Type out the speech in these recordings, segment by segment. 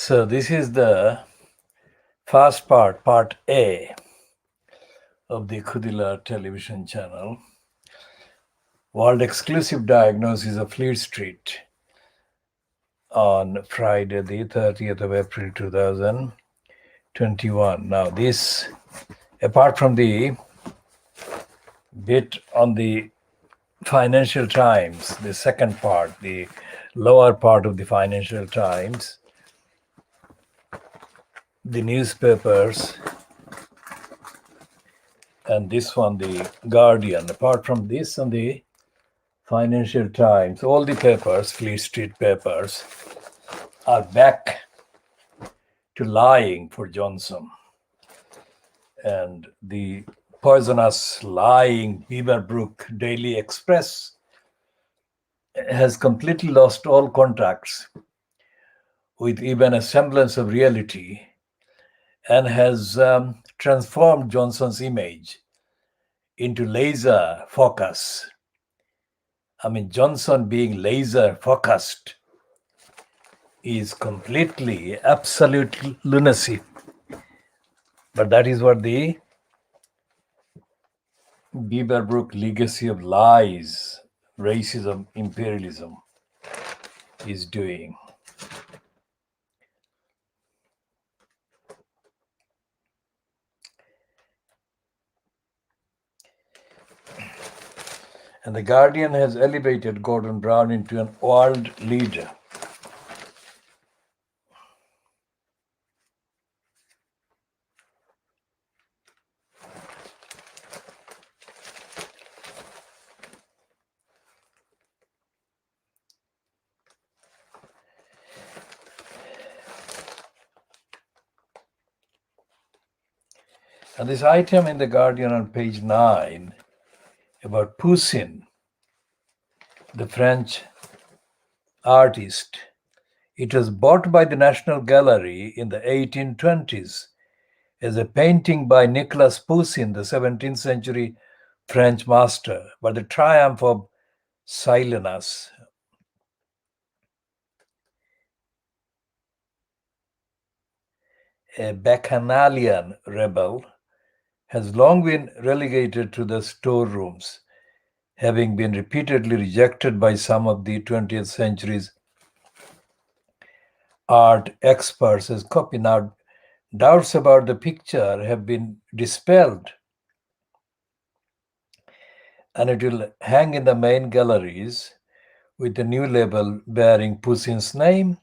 So this is the first part A of the Khoodeelaar television channel. World exclusive diagnosis of Fleet Street on Friday, the 30th of April 2021. Now, this, apart from the bit on the Financial Times, the second part, the lower part of the Financial Times, the newspapers, and this one, the Guardian. Apart from this and the Financial Times, all the papers, Fleet Street papers, are back to lying for Johnson. And the poisonous, lying Beaverbrook Daily Express has completely lost all contacts with even a semblance of reality and has transformed Johnson's image into laser focus. I mean, Johnson being laser focused is completely, absolute lunacy. But that is what the Beaverbrook legacy of lies, racism, imperialism is doing. And the Guardian has elevated Gordon Brown into an world leader. And this item in the Guardian on page 9 about Poussin, the French artist. It was bought by the National Gallery in the 1820s as a painting by Nicolas Poussin, the 17th century French master, but the triumph of Silenus. A bacchanalian rebel, has long been relegated to the storerooms, having been repeatedly rejected by some of the 20th century's art experts as copy. Now, doubts about the picture have been dispelled, and it will hang in the main galleries with a new label bearing Poussin's name.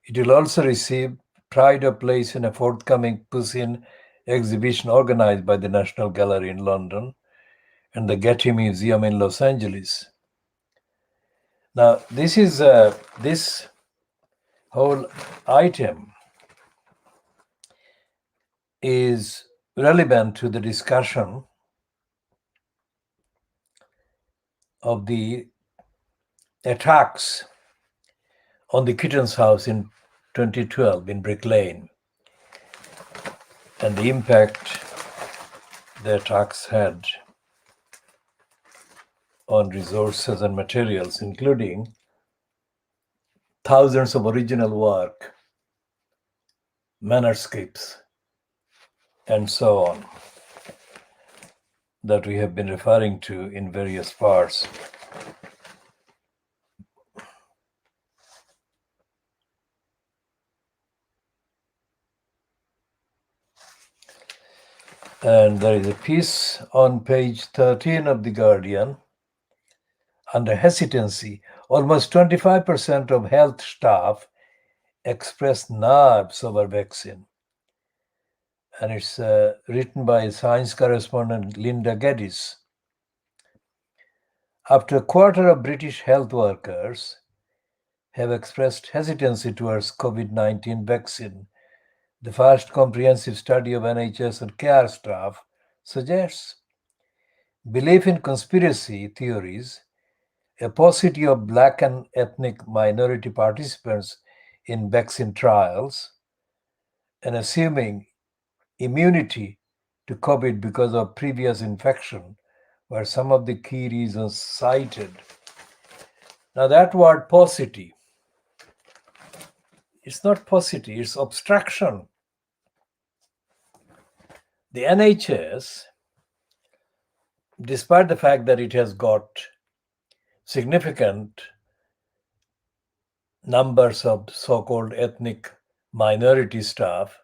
It will also receive pride of place in a forthcoming Poussin exhibition organized by the National Gallery in London and the Getty Museum in Los Angeles. Now, this is this whole item is relevant to the discussion of the attacks on the Kitten's house in 2012 in Brick Lane and the impact the attacks had on resources and materials, including thousands of original work, manuscripts, and so on, that we have been referring to in various parts. And there is a piece on page 13 of The Guardian under hesitancy. Almost 25% of health staff expressed nerves over vaccine. And it's written by science correspondent Linda Geddes. After a quarter of British health workers have expressed hesitancy towards COVID-19 vaccine, the first comprehensive study of NHS and care staff suggests belief in conspiracy theories, a paucity of Black and ethnic minority participants in vaccine trials, and assuming immunity to COVID because of previous infection were some of the key reasons cited. Now, that word paucity It's not paucity, it's obstruction. The NHS, despite the fact that it has got significant numbers of so-called ethnic minority staff,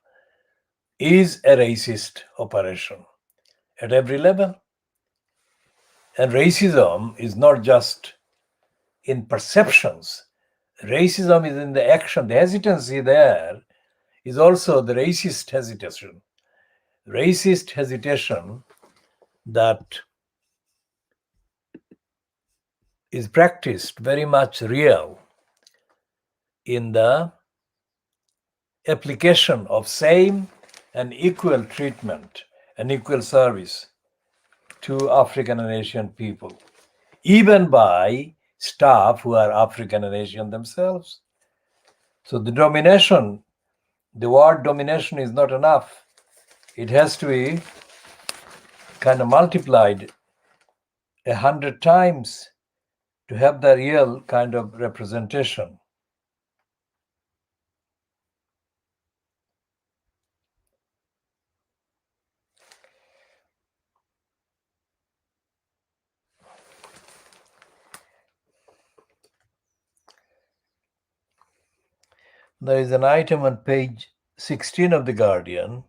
is a racist operation at every level. And racism is not just in perceptions. Racism is in the action. The hesitancy there is also the racist hesitation. Racist hesitation that is practiced very much real in the application of same and equal treatment and equal service to African and Asian people, even by staff who are African and Asian themselves. So the word domination is not enough. It has to be kind of multiplied 100 times to have the real kind of representation. There is an item on page 16 of The Guardian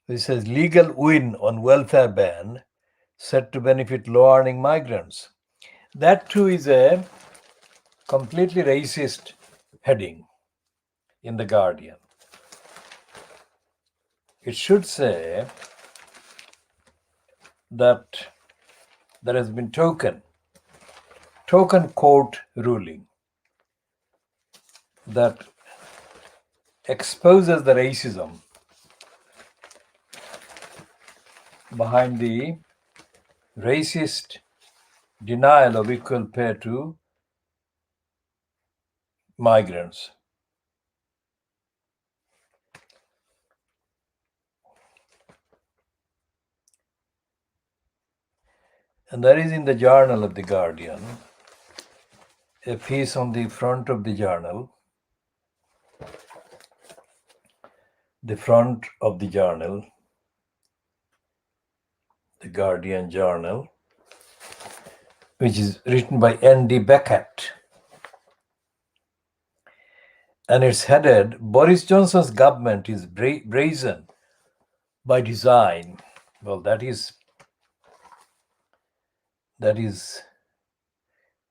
which says legal win on welfare ban set to benefit low-earning migrants. That too is a completely racist heading in The Guardian. It should say that there has been token court ruling that exposes the racism behind the racist denial of equal pay to migrants. And there is in the journal of The Guardian a piece on the front of the journal, The Guardian journal, which is written by N.D. Beckett. And it's headed, Boris Johnson's government is brazen by design. Well, that is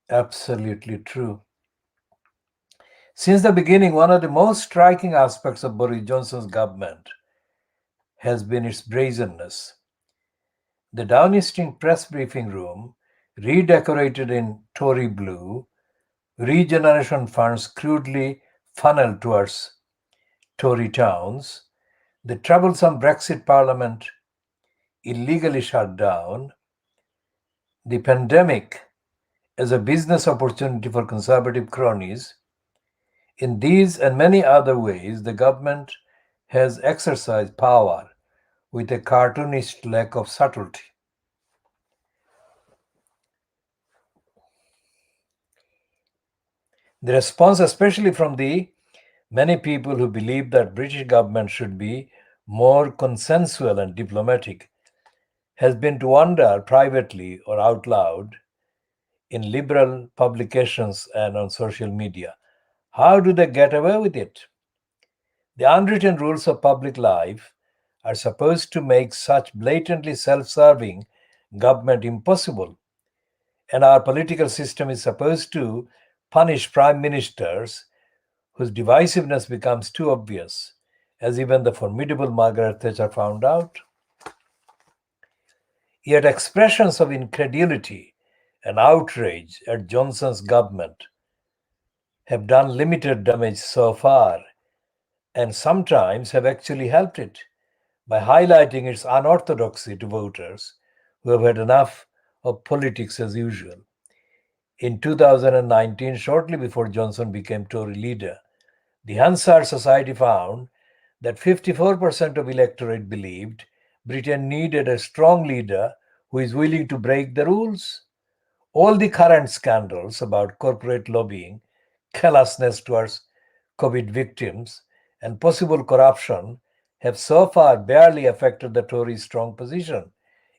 absolutely true. Since the beginning, one of the most striking aspects of Boris Johnson's government has been its brazenness. The Downing Street press briefing room, redecorated in Tory blue, regeneration funds crudely funneled towards Tory towns, the troublesome Brexit parliament illegally shut down, the pandemic as a business opportunity for conservative cronies. In these and many other ways, the government has exercised power with a cartoonish lack of subtlety. The response, especially from the many people who believe that British government should be more consensual and diplomatic, has been to wonder privately or out loud in liberal publications and on social media, how do they get away with it? The unwritten rules of public life are supposed to make such blatantly self-serving government impossible, and our political system is supposed to punish prime ministers whose divisiveness becomes too obvious, as even the formidable Margaret Thatcher found out. Yet expressions of incredulity and outrage at Johnson's government have done limited damage so far, and sometimes have actually helped it by highlighting its unorthodoxy to voters who have had enough of politics as usual. In 2019, shortly before Johnson became Tory leader, the Hansard Society found that 54% of electorate believed Britain needed a strong leader who is willing to break the rules. All the current scandals about corporate lobbying, callousness towards COVID victims and possible corruption have so far barely affected the Tories' strong position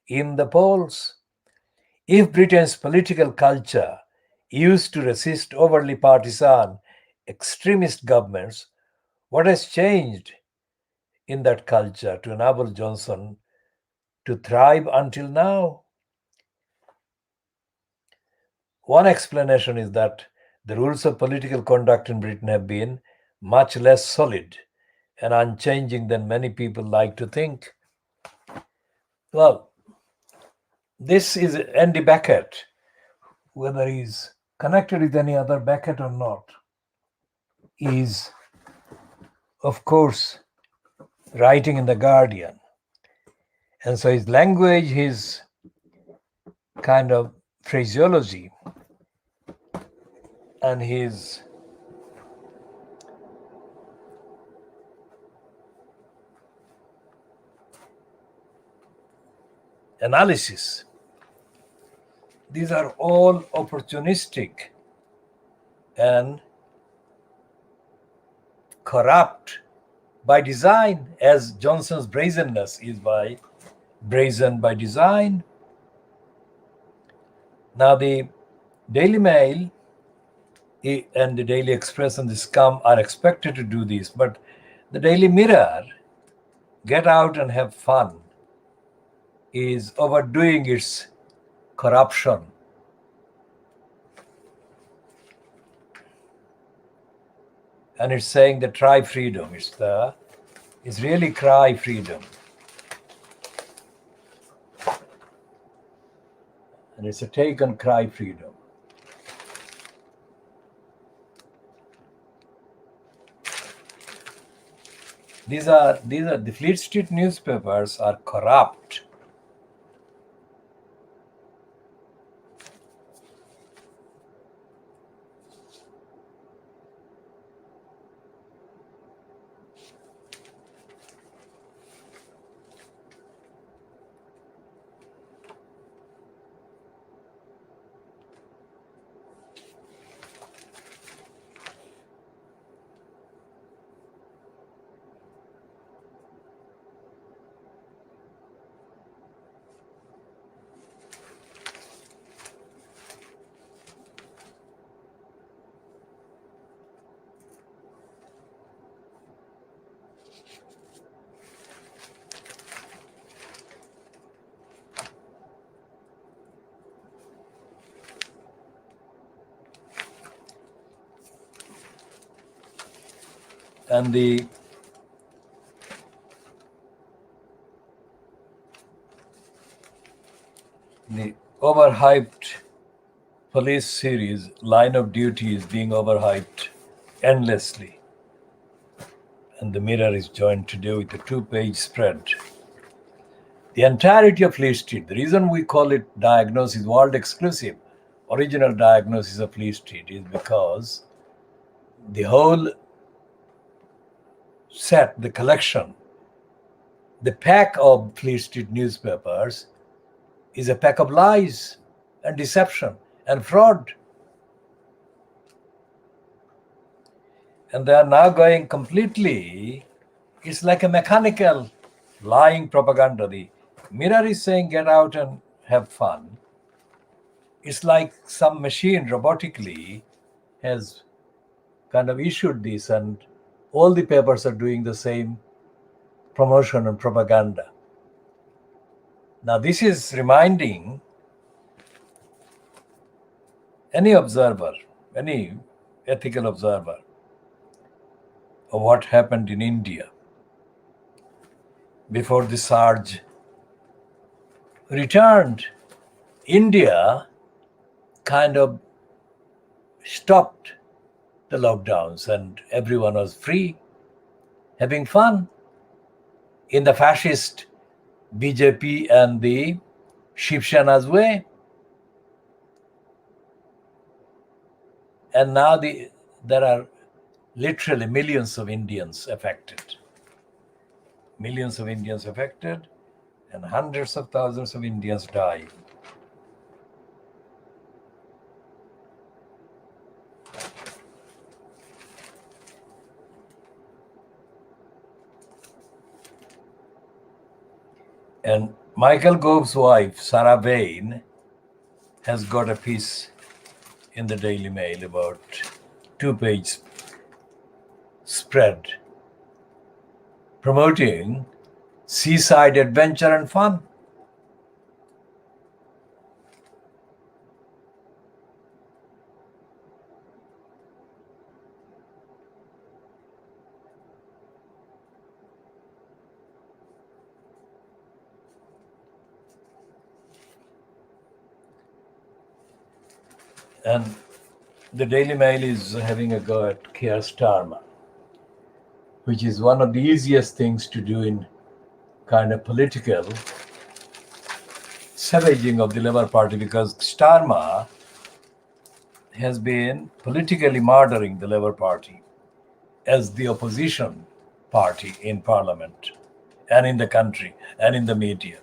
in the polls. If Britain's political culture used to resist overly partisan extremist governments, what has changed in that culture to enable Johnson to thrive until now? One explanation is that the rules of political conduct in Britain have been much less solid and unchanging than many people like to think. Well, this is Andy Beckett, whether he's connected with any other Beckett or not, is, of course, writing in The Guardian. And so his language, his kind of phraseology, and his analysis, these are all opportunistic and corrupt by design, as Johnson's brazenness is brazen by design. Now the Daily Mail and the Daily Express and the Scum are expected to do this, but the Daily Mirror, get out and have fun, is overdoing its corruption. And it's saying the try freedom. It's really cry freedom. And it's a take on cry freedom. These are the Fleet Street newspapers are corrupt. And the overhyped police series, Line of Duty, is being overhyped endlessly. And the Mirror is joined today with a 2-page spread. The entirety of Fleet Street, the reason we call it Diagnosis, world exclusive, original Diagnosis of Fleet Street, is because the whole set, the collection, the pack of Fleet Street newspapers is a pack of lies and deception and fraud. And they are now going completely, it's like a mechanical lying propaganda. The Mirror is saying get out and have fun. It's like some machine robotically has kind of issued this, and all the papers are doing the same promotion and propaganda. Now this is reminding any observer, any ethical observer, of what happened in India before the surge returned. India kind of stopped the lockdowns and everyone was free, having fun in the fascist BJP and the Shiv Sena's way. And now there are literally millions of Indians affected. Millions of Indians affected, and hundreds of thousands of Indians died. And Michael Gove's wife, Sarah Bain, has got a piece in the Daily Mail about 2-page spread promoting seaside adventure and fun. And the Daily Mail is having a go at Keir Starmer, which is one of the easiest things to do in kind of political savaging of the Labour Party, because Starmer has been politically murdering the Labour Party as the opposition party in Parliament and in the country and in the media.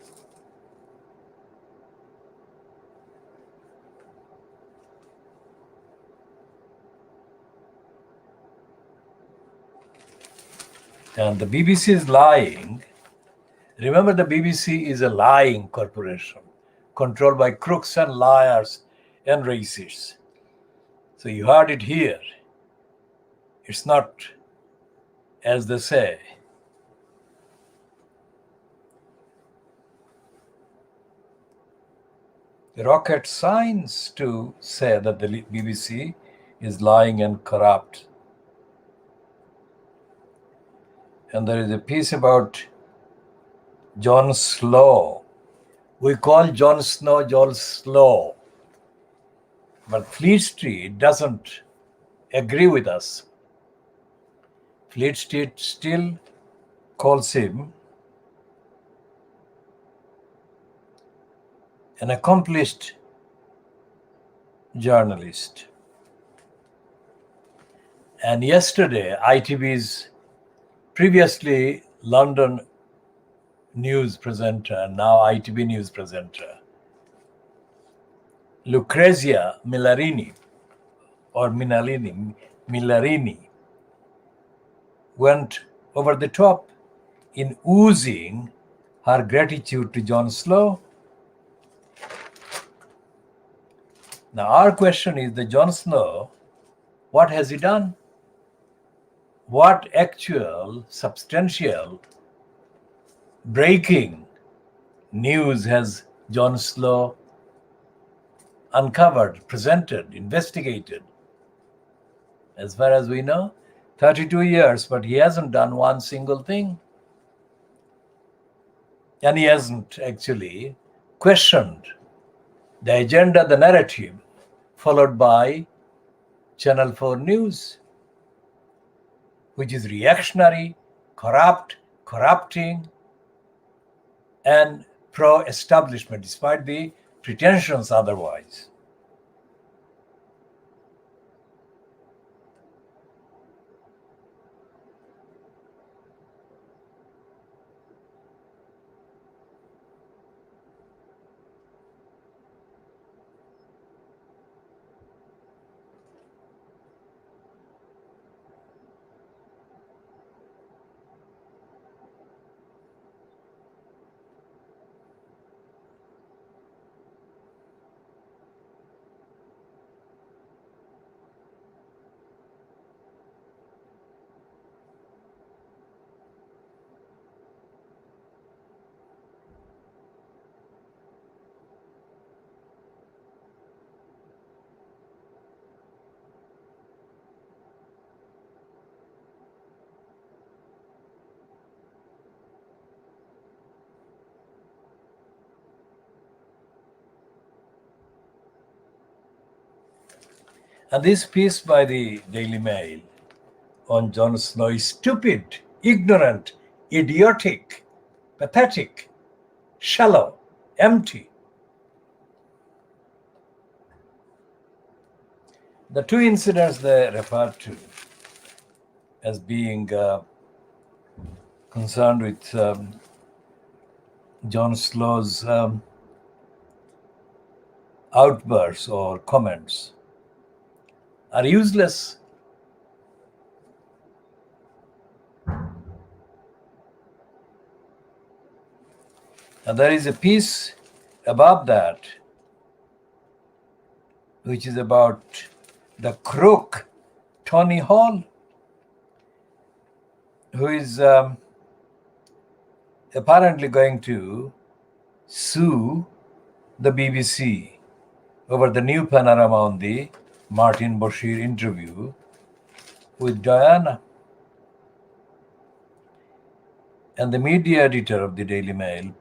And the BBC is lying. Remember, the BBC is a lying corporation controlled by crooks and liars and racists. So you heard it here. It's not, as they say, rocket science to say that the BBC is lying and corrupt. And there is a piece about John Slow. We call John Snow John Slow, but Fleet Street doesn't agree with us. Fleet Street still calls him an accomplished journalist. And yesterday, ITV's previously London news presenter and now ITV news presenter, Lucrezia Millarini, went over the top in oozing her gratitude to John Slow. Now our question is that John Slow, what has he done? What actual, substantial, breaking news has John Slow uncovered, presented, investigated? As far as we know, 32 years, but he hasn't done one single thing. And he hasn't actually questioned the agenda, the narrative followed by Channel 4 News, which is reactionary, corrupt, corrupting, and pro-establishment, despite the pretensions otherwise. And this piece by the Daily Mail on Jon Snow is stupid, ignorant, idiotic, pathetic, shallow, empty. The two incidents they refer to as being concerned with Jon Slow's outbursts or comments are useless. And there is a piece above that, which is about the crook, Tony Hall, who is apparently going to sue the BBC over the new panorama on the Martin Bashir interview with Diana. And the media editor of the Daily Mail,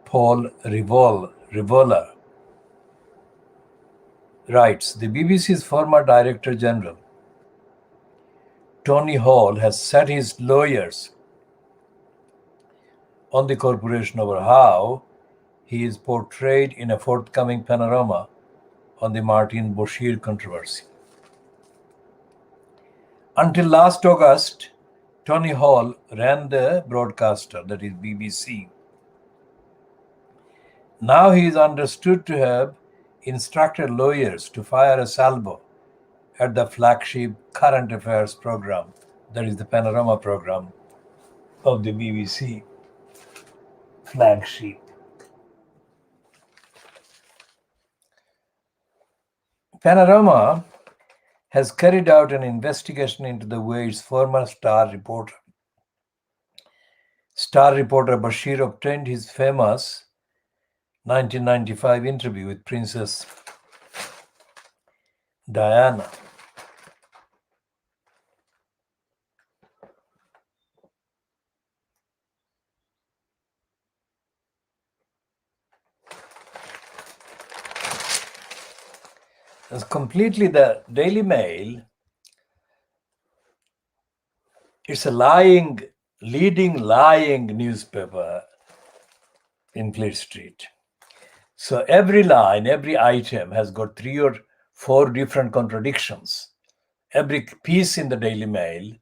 Paul Rivola, writes, the BBC's former Director General, Tony Hall, has set his lawyers on the corporation over how he is portrayed in a forthcoming panorama on the Martin Bashir controversy. Until last August, Tony Hall ran the broadcaster, that is BBC. Now he is understood to have instructed lawyers to fire a salvo at the flagship current affairs program, that is the panorama program of the BBC flagship. Panorama has carried out an investigation into the way its former star reporter Bashir obtained his famous 1995 interview with Princess Diana. It's completely the Daily Mail. It's a leading lying newspaper in Fleet Street. So every line, every item has got 3 or 4 different contradictions. Every piece in the Daily Mail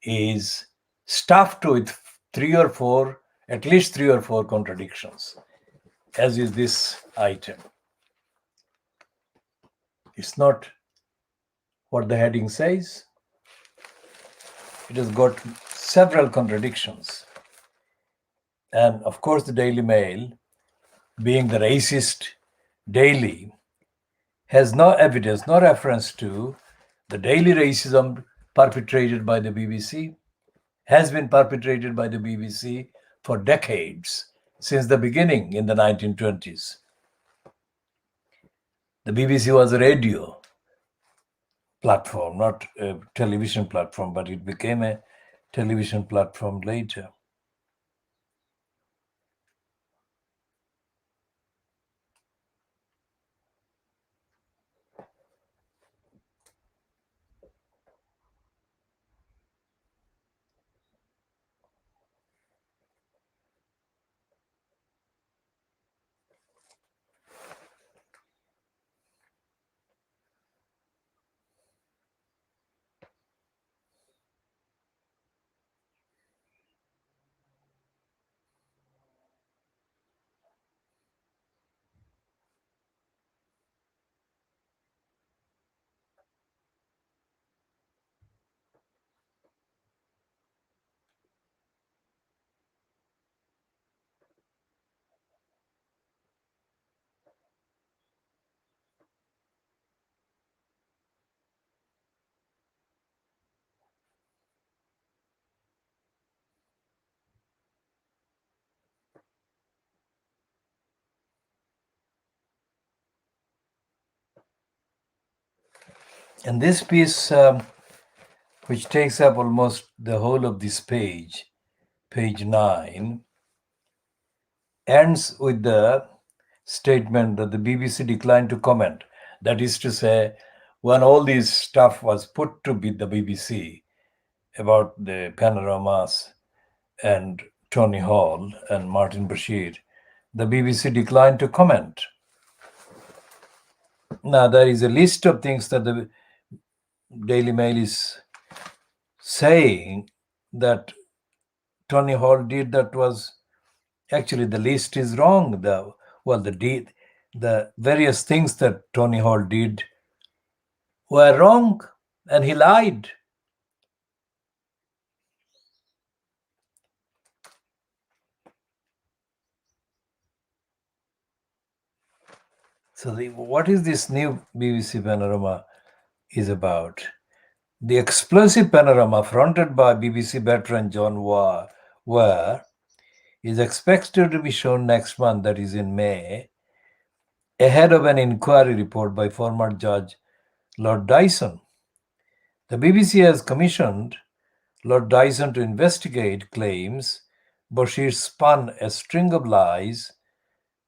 is stuffed with 3 or 4, at least 3 or 4 contradictions, as is this item. It's not what the heading says. It has got several contradictions. And of course, the Daily Mail, being the racist daily, has no evidence, no reference to the daily racism perpetrated by the BBC, has been perpetrated by the BBC for decades, since the beginning in the 1920s. The BBC was a radio platform, not a television platform, but it became a television platform later. And this piece, which takes up almost the whole of this page, page 9, ends with the statement that the BBC declined to comment. That is to say, when all this stuff was put to the BBC about the panoramas and Tony Hall and Martin Bashir, the BBC declined to comment. Now, there is a list of things that the Daily Mail is saying that Tony Hall did that was actually the list is wrong. The various things that Tony Hall did were wrong, and he lied. So, what is this new BBC panorama is about? The explosive panorama fronted by BBC veteran John Ware is expected to be shown next month, that is in May, ahead of an inquiry report by former Judge Lord Dyson. The BBC has commissioned Lord Dyson to investigate claims Bashir spun a string of lies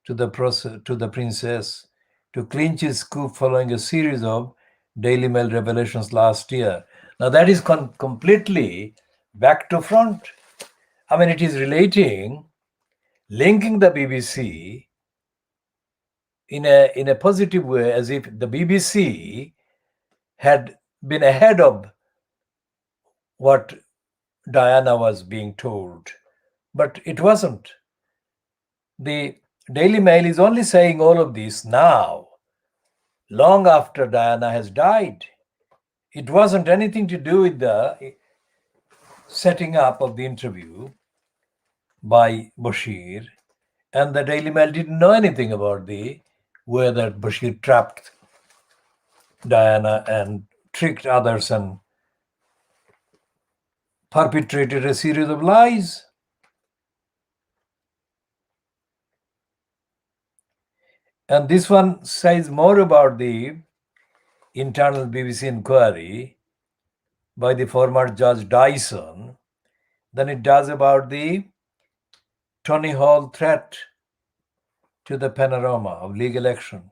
to the princess to clinch his coup following a series of Daily Mail revelations last year. Now that is completely back to front. I mean, it is linking the BBC in a positive way, as if the BBC had been ahead of what Diana was being told, but it wasn't. The Daily Mail is only saying all of this now, long after Diana has died. It wasn't anything to do with the setting up of the interview by Bashir, and the Daily Mail didn't know anything about the way that Bashir trapped Diana and tricked others and perpetrated a series of lies. And this one says more about the internal BBC inquiry by the former Judge Dyson than it does about the Tony Hall threat to the panorama of legal action.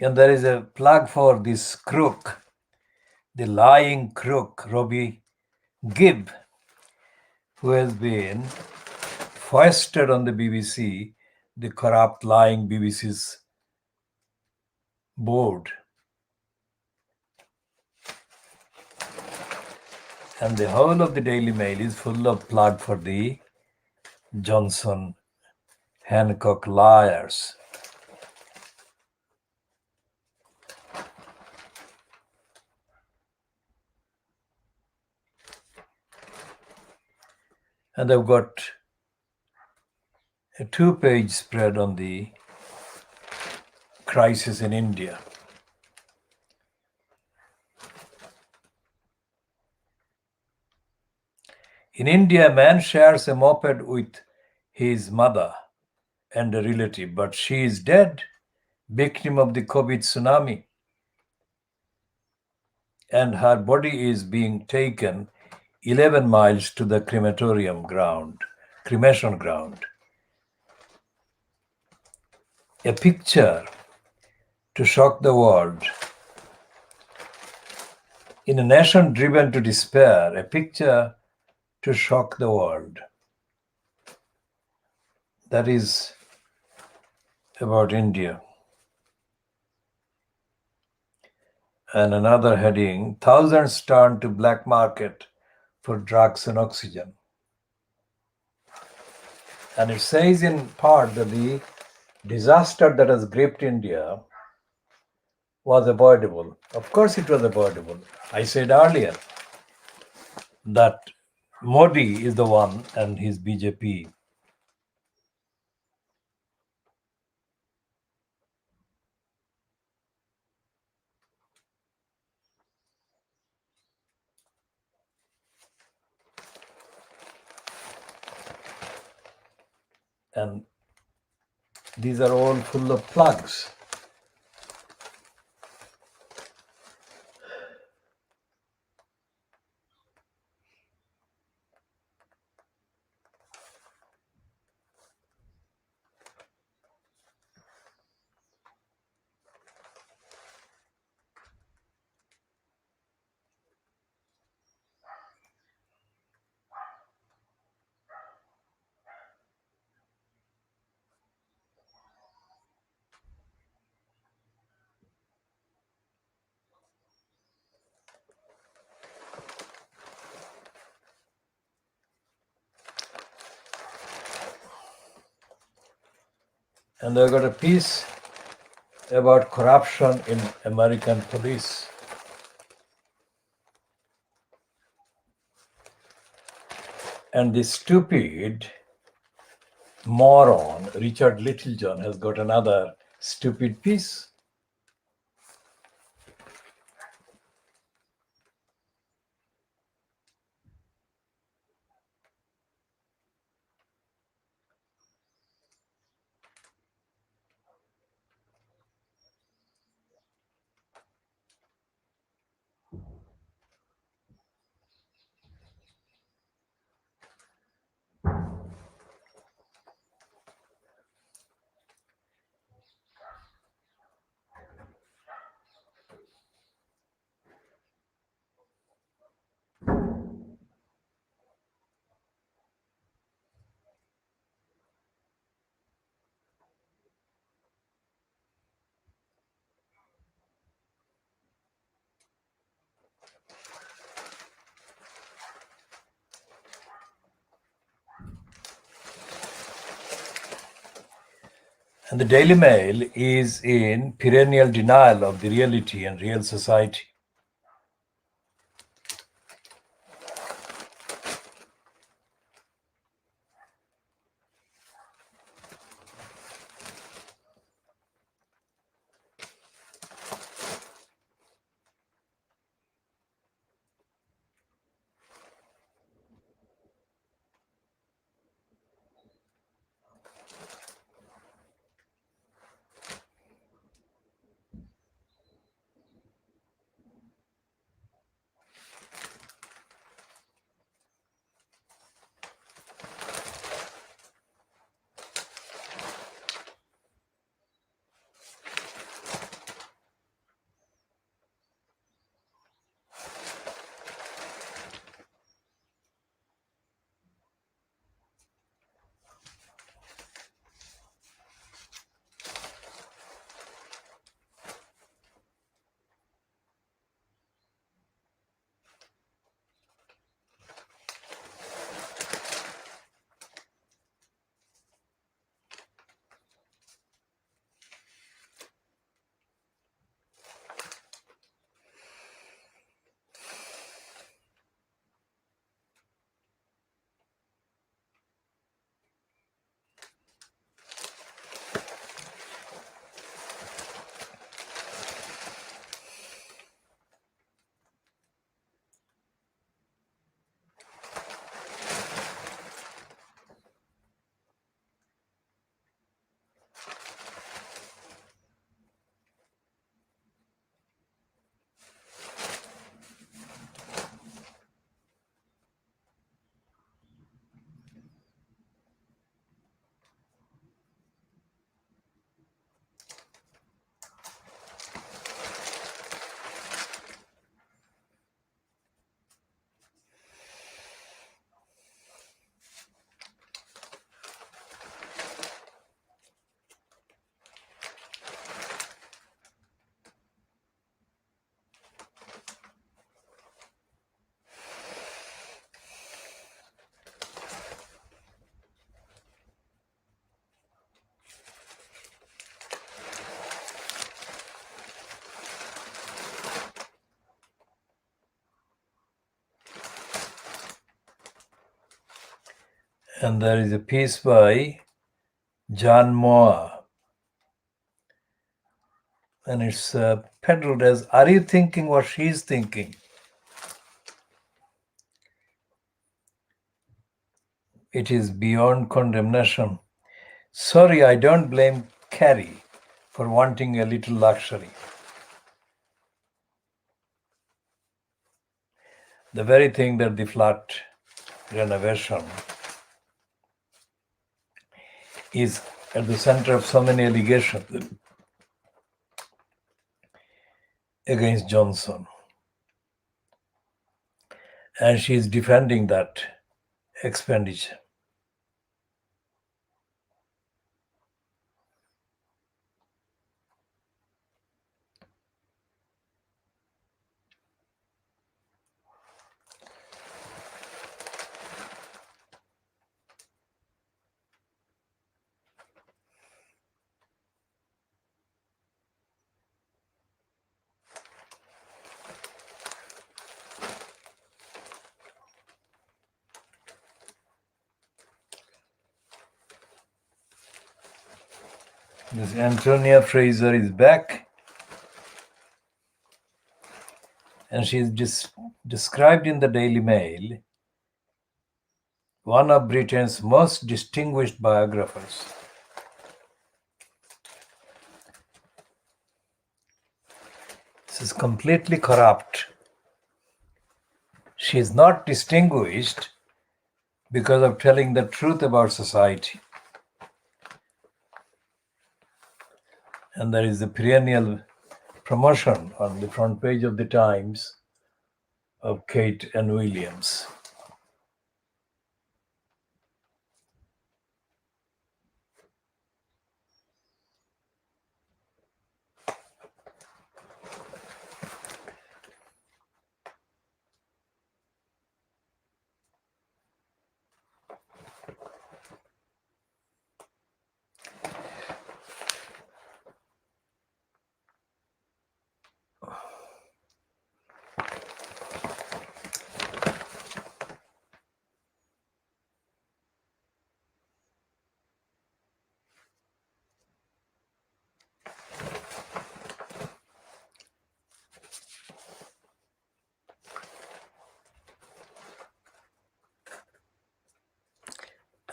And there is a plug for this crook, the lying crook, Robbie Gibb, who has been foisted on the BBC, the corrupt, lying BBC's board. And the whole of the Daily Mail is full of plug for the Johnson Hancock liars. And they've got a 2-page spread on the crisis in India. In India, a man shares a moped with his mother and a relative, but she is dead, victim of the COVID tsunami. And her body is being taken 11 miles to the cremation ground. A picture to shock the world. In a nation driven to despair, a picture to shock the world. That is about India. And another heading, thousands turn to black market for drugs and oxygen. And it says in part that the disaster that has gripped India was avoidable. Of course it was avoidable. I said earlier that Modi is the one and his BJP. And these are all full of plugs. And I got a piece about corruption in American police. And the stupid moron Richard Littlejohn has got another stupid piece. And the Daily Mail is in perennial denial of the reality and real society. And there is a piece by John Moore. And it's peddled as, "Are you thinking what she's thinking?" It is beyond condemnation. Sorry, I don't blame Carrie for wanting a little luxury. The very thing that the flat renovation is at the center of so many allegations against Johnson. And she is defending that expenditure. This Antonia Fraser is back, and she is described in the Daily Mail, one of Britain's most distinguished biographers. This is completely corrupt. She is not distinguished because of telling the truth about society. And there is a perennial promotion on the front page of the Times of Kate and Williams.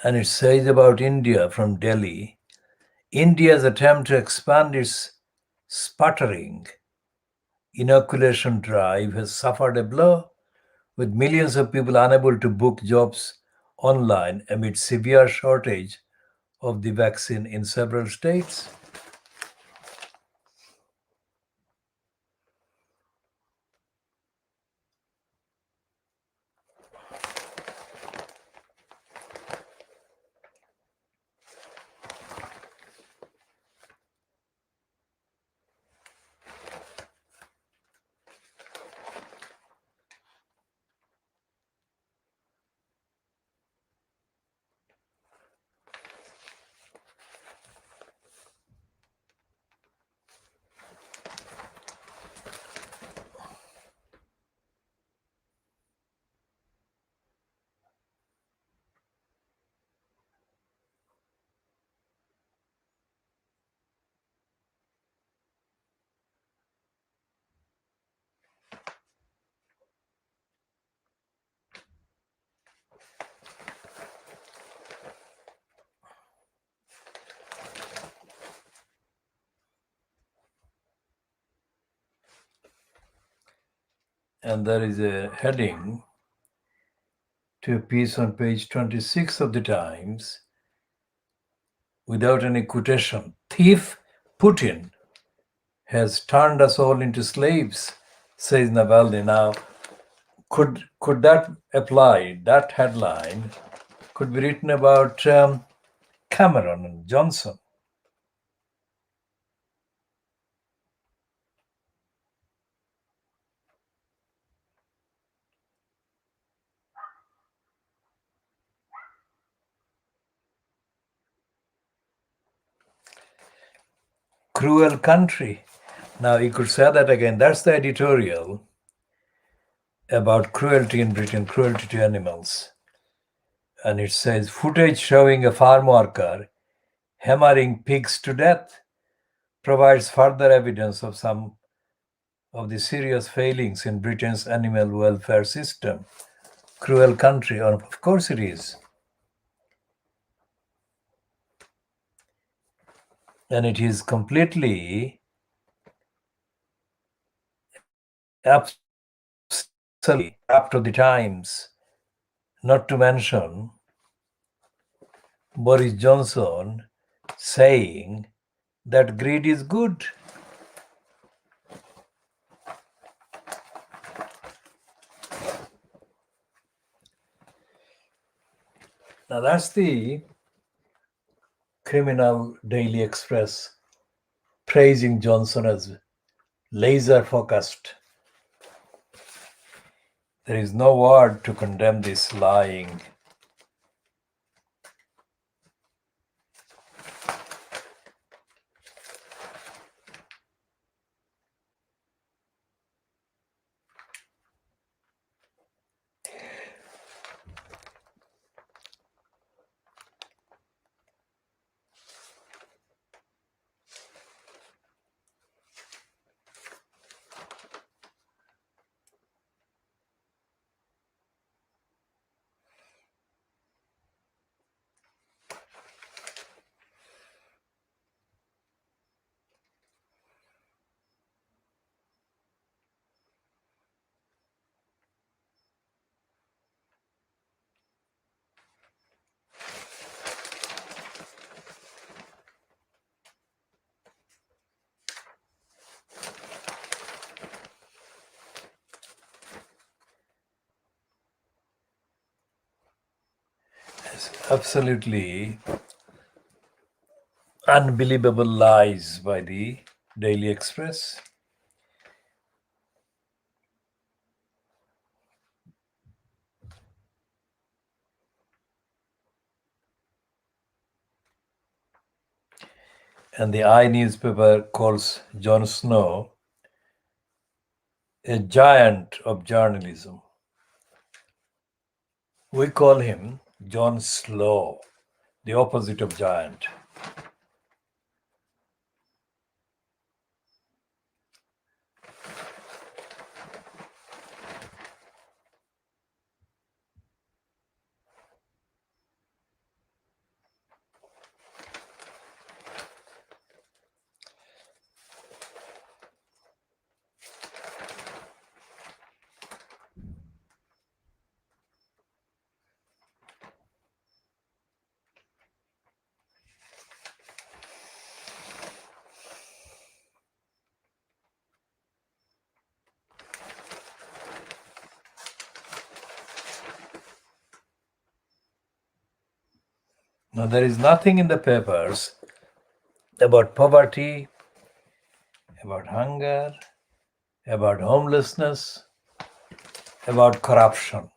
And it says about India from Delhi, India's attempt to expand its sputtering inoculation drive has suffered a blow, with millions of people unable to book jobs online amid severe shortage of the vaccine in several states. And there is a heading to a piece on page 26 of the Times without any quotation. Thief Putin has turned us all into slaves, says Navalny. Now, could that apply? That headline could be written about Cameron and Johnson. Cruel country. Now, you could say that again. That's the editorial about cruelty in Britain, cruelty to animals. And it says footage showing a farm worker hammering pigs to death provides further evidence of some of the serious failings in Britain's animal welfare system. Cruel country, of course it is. And it is completely absolutely up to the times, not to mention Boris Johnson saying that greed is good. Now that's the criminal Daily Express praising Johnson as laser focused. There is no word to condemn this lying. It's absolutely unbelievable lies by the Daily Express. And the I newspaper calls Jon Snow a giant of journalism. We call him John Slow, the opposite of giant. Now, there is nothing in the papers about poverty, about hunger, about homelessness, about corruption.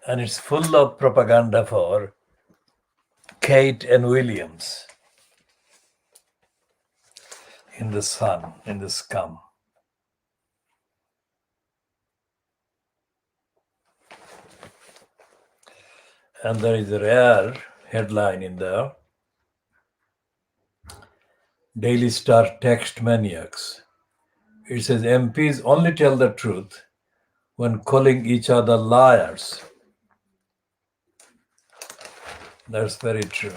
And it's full of propaganda for Kate and Williams in the sun, in the scum. And there is a rare headline in the Daily Star Text Maniacs. It says MPs only tell the truth when calling each other liars. That's very true.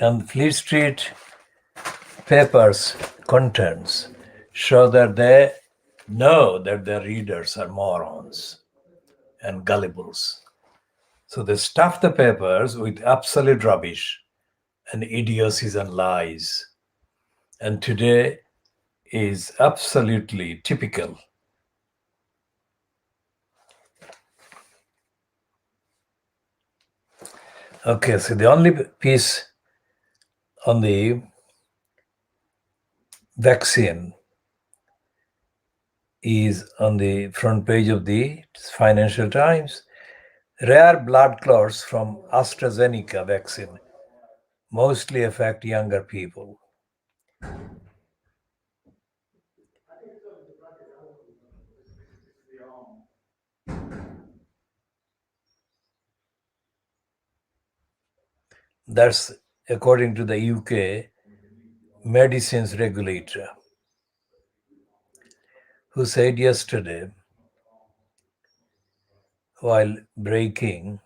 And Fleet Street papers' contents show that they know that their readers are morons and gullibles. So they stuff the papers with absolute rubbish and idiocies and lies. And today is absolutely typical. Okay, so the only piece on the vaccine is on the front page of the Financial Times. Rare blood clots from AstraZeneca vaccine mostly affect younger people. That's according to the UK medicines regulator, who said yesterday, while releasing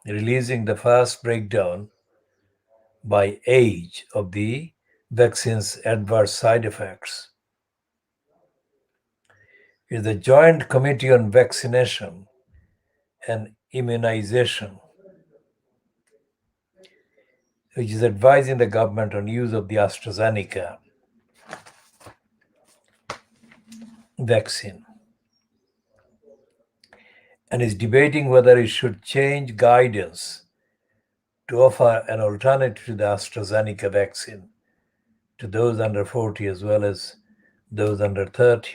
the first breakdown by age of the vaccine's adverse side effects. Is the Joint Committee on Vaccination and Immunization, which is advising the government on use of the AstraZeneca vaccine, and is debating whether it should change guidance to offer an alternative to the AstraZeneca vaccine to those under 40 as well as those under 30.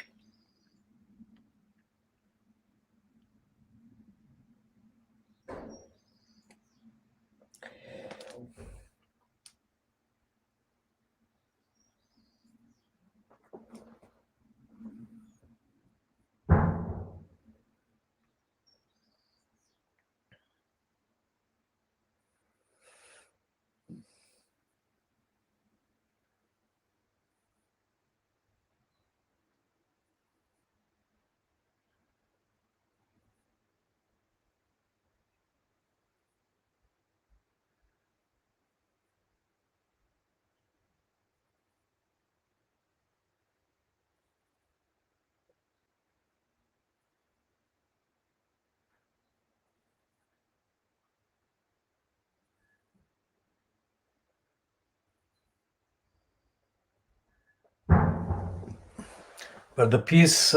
But the piece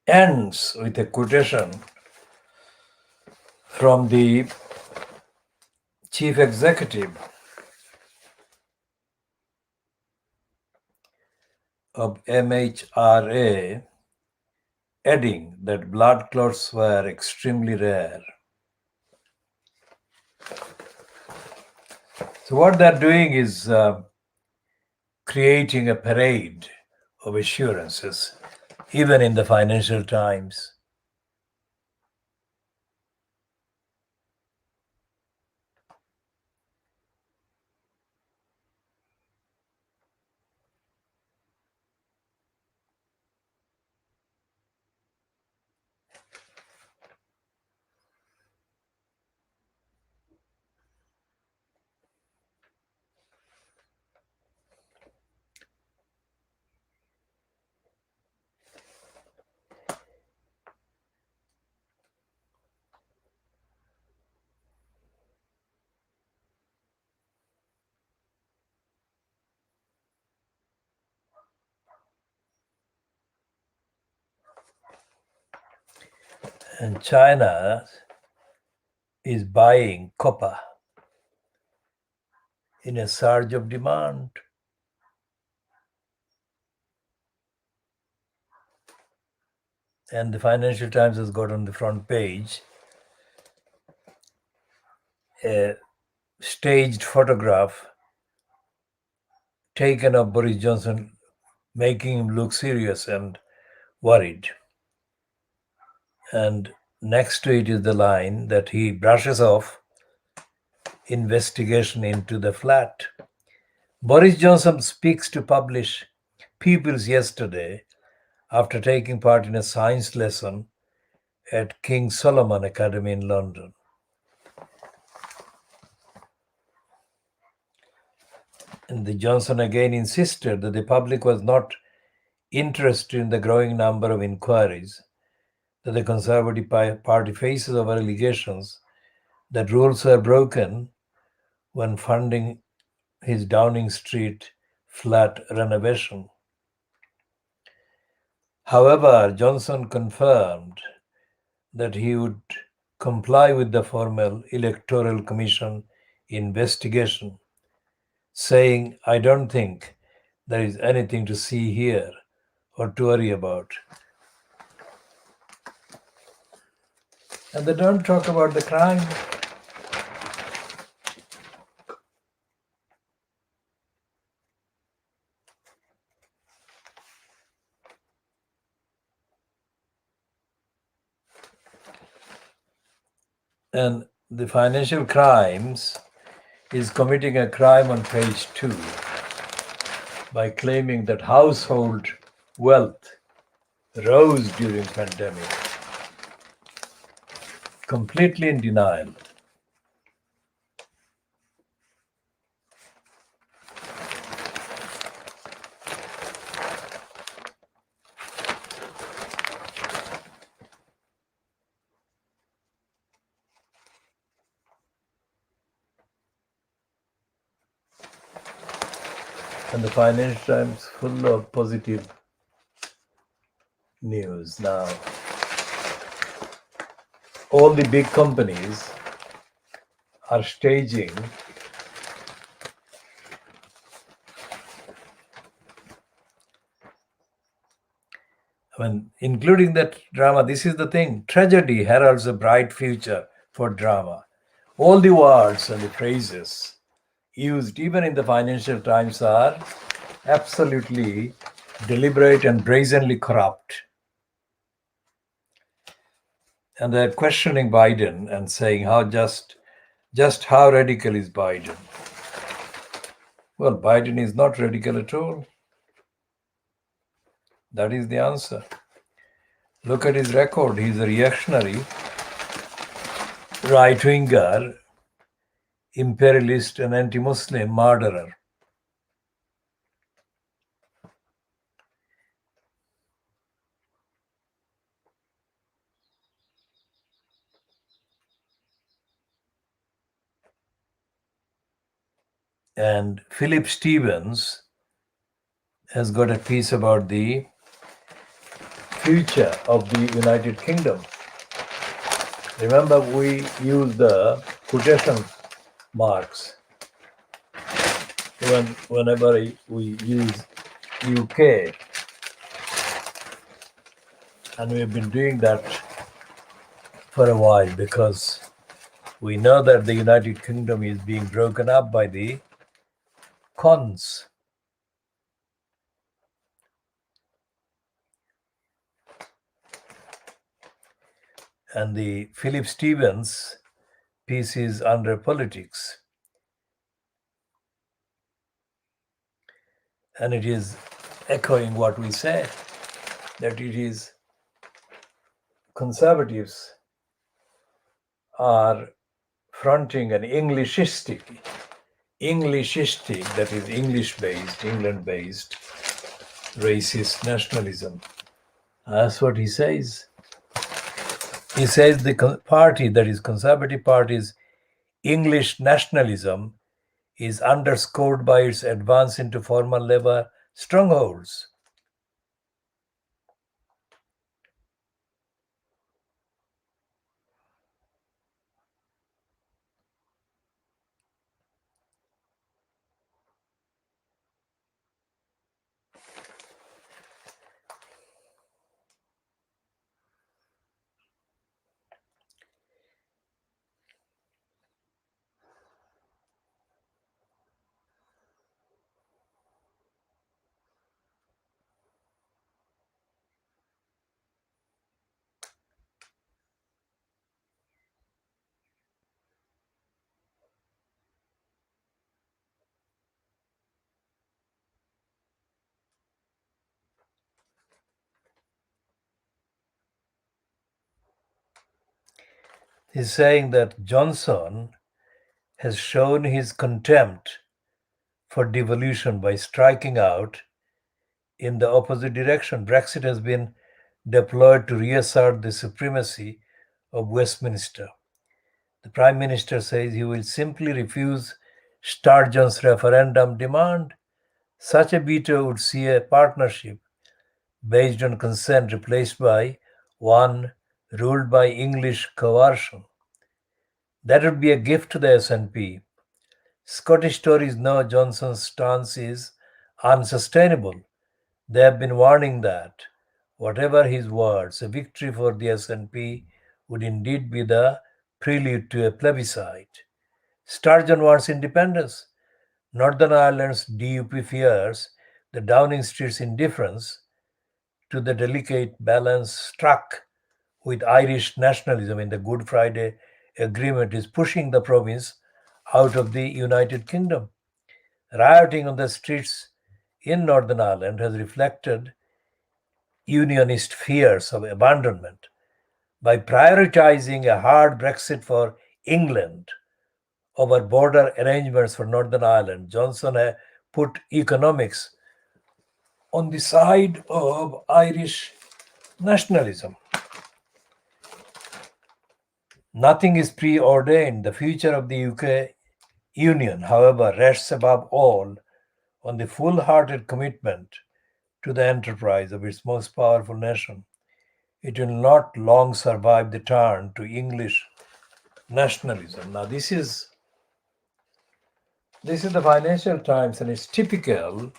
ends with a quotation from the chief executive of MHRA, adding that blood clots were extremely rare. So what they're doing is creating a parade of assurances, even in the Financial Times. And China is buying copper in a surge of demand. And the Financial Times has got on the front page a staged photograph taken of Boris Johnson, making him look serious and worried. And next to it is the line that he brushes off investigation into the flat. Boris Johnson speaks to publish pupils yesterday after taking part in a science lesson at King Solomon Academy in London. And the Johnson again insisted that the public was not interested in the growing number of inquiries that the Conservative Party faces over allegations that rules were broken when funding his Downing Street flat renovation. However, Johnson confirmed that he would comply with the formal Electoral Commission investigation, saying, "I don't think there is anything to see here or to worry about." And they don't talk about the crime. And the financial crimes is committing a crime on page 2 by claiming that household wealth rose during pandemic. Completely in denial. And the Financial Times full of positive news now. All the big companies are staging including that drama. This is the thing. Tragedy heralds a bright future for drama. All the words and the phrases used even in the Financial Times are absolutely deliberate and brazenly corrupt. And they're questioning Biden and saying how just how radical is Biden? Well, Biden is not radical at all. That is the answer. Look at his record. He's a reactionary, right-winger, imperialist, and anti-Muslim murderer. And Philip Stevens has got a piece about the future of the United Kingdom. Remember, we use the quotation marks whenever we use UK. And we've been doing that for a while because we know that the United Kingdom is being broken up by the cons. And the Philip Stevens piece is under politics. And it is echoing what we said, that it is conservatives are fronting an Englishistic, that is English-based, England-based, racist nationalism. That's what he says. He says the party, that is Conservative Party's English nationalism, is underscored by its advance into former Labour strongholds. He's saying that Johnson has shown his contempt for devolution by striking out in the opposite direction. Brexit has been deployed to reassert the supremacy of Westminster. The Prime Minister says he will simply refuse Sturgeon's referendum demand. Such a veto would see a partnership based on consent replaced by one ruled by English coercion. That would be a gift to the SNP. Scottish Tories know Johnson's stance is unsustainable. They have been warning that, whatever his words, a victory for the SNP would indeed be the prelude to a plebiscite. Sturgeon wants independence. Northern Ireland's DUP fears the Downing Street's indifference to the delicate balance struck with Irish nationalism in the Good Friday Agreement is pushing the province out of the United Kingdom. Rioting on the streets in Northern Ireland has reflected unionist fears of abandonment. By prioritizing a hard Brexit for England over border arrangements for Northern Ireland, Johnson has put economics on the side of Irish nationalism. Nothing is preordained. The future of the UK Union, however, rests above all on the full-hearted commitment to the enterprise of its most powerful nation. It will not long survive the turn to English nationalism. Now, this is the Financial Times, and it's typically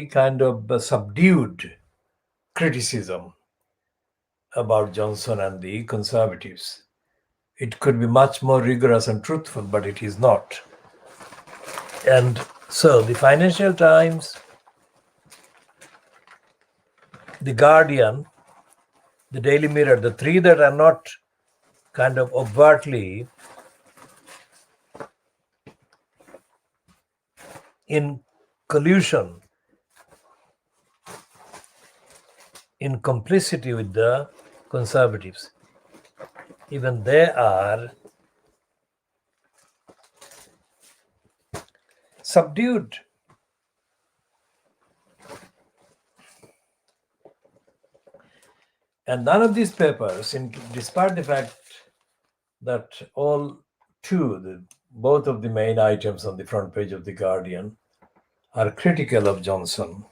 kind of a subdued criticism about Johnson and the Conservatives. It could be much more rigorous and truthful, but it is not. And so the Financial Times, the Guardian, the Daily Mirror, the three that are not kind of overtly in collusion, in complicity with the Conservatives, even they are subdued. And none of these papers, despite the fact that both of the main items on the front page of The Guardian are critical of Johnson,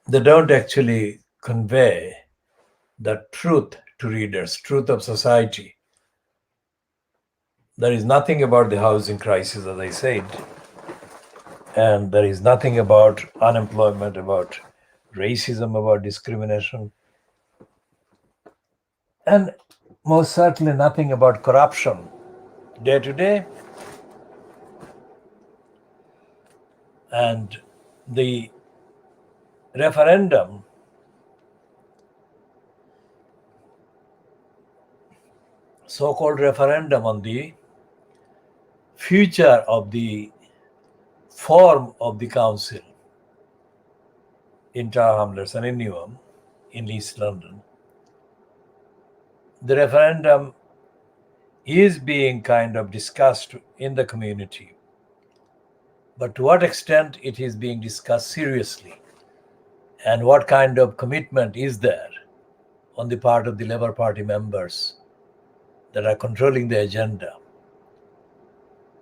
they don't actually convey the truth to readers, truth of society. There is nothing about the housing crisis, as I said, and there is nothing about unemployment, about racism, about discrimination, and most certainly nothing about corruption day to day. And the referendum so-called referendum on the future of the form of the council in Tower Hamlets and in Newham in East London. The referendum is being kind of discussed in the community, but to what extent it is being discussed seriously and what kind of commitment is there on the part of the Labour Party members that are controlling the agenda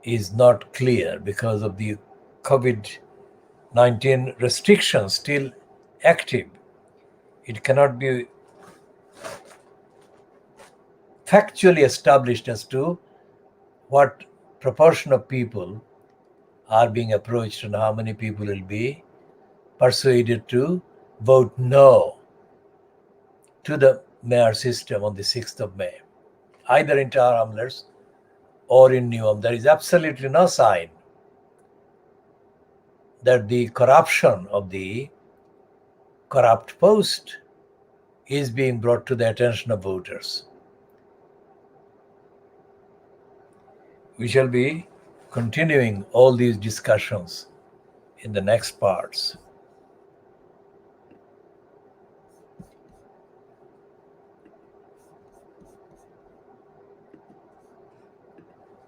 is not clear because of the COVID-19 restrictions still active. It cannot be factually established as to what proportion of people are being approached and how many people will be persuaded to vote no to the mayor system on the 6th of May, either in Tower Hamlets or in Newham. There is absolutely no sign that the corruption of the corrupt post is being brought to the attention of voters. We shall be continuing all these discussions in the next parts.